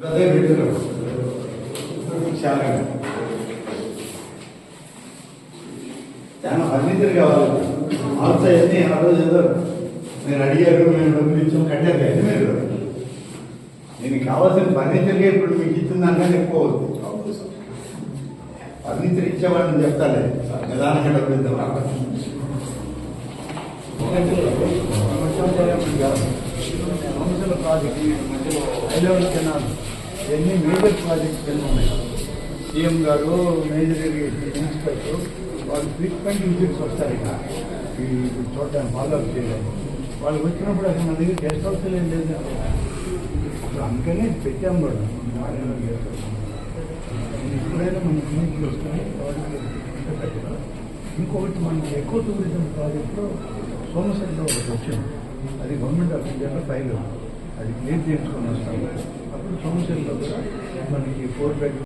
అదే పెట్టారు చాలా చాలా ఫర్నిచర్ కావాలి. ఆల్సో అన్నీ ఆ రోజు ఏదో మీరు అడిగారు, మేము డబ్బులు ఇచ్చాం, కట్టారు కదా మీరు. దీనికి కావాల్సిన ఫర్నిచర్గా ఇప్పుడు మీకు ఇచ్చిన దానికన్నా ఎక్కువ అవుతుంది. ఫర్నిచర్ ఇచ్చేవాళ్ళని చెప్తాలే, నిదానంగా డబ్బులు ఇద్దాం. సమస్యల ప్రాజెక్ట్ హైలెవెల్ కెనాల్ ఇవన్నీ మేజర్ ప్రాజెక్ట్స్ కింద ఉన్నాయి. సీఎం గారు, మేజర్ ఇరిగేషన్ ఇన్స్పెక్టర్ వాళ్ళు ఫ్రీక్వెంట్ విజిట్స్ వస్తారు. ఇక్కడ ఈ చూడడానికి ఫాలోఅప్ చేయడానికి వాళ్ళకి వచ్చినప్పుడు అసలు మన దగ్గర గెస్ట్ హౌస్ ఏం లేదు. అందుకనే పెట్టాము కూడా. ఎప్పుడైనా మన కమ్యూనిటీలో వస్తాయి పెట్టడం. ఇంకొకటి మనకి ఎక్కువ టూరిజం ప్రాజెక్టులో సోమశెట్లో ఒకటి వచ్చింది. అది గవర్నమెంట్ ఆఫ్ ఇండియాలో ఫైల్, అది క్లియర్ చేసుకొని వస్తాము. అప్పుడు సోమశెట్లో కూడా మనకి 4 బెడ్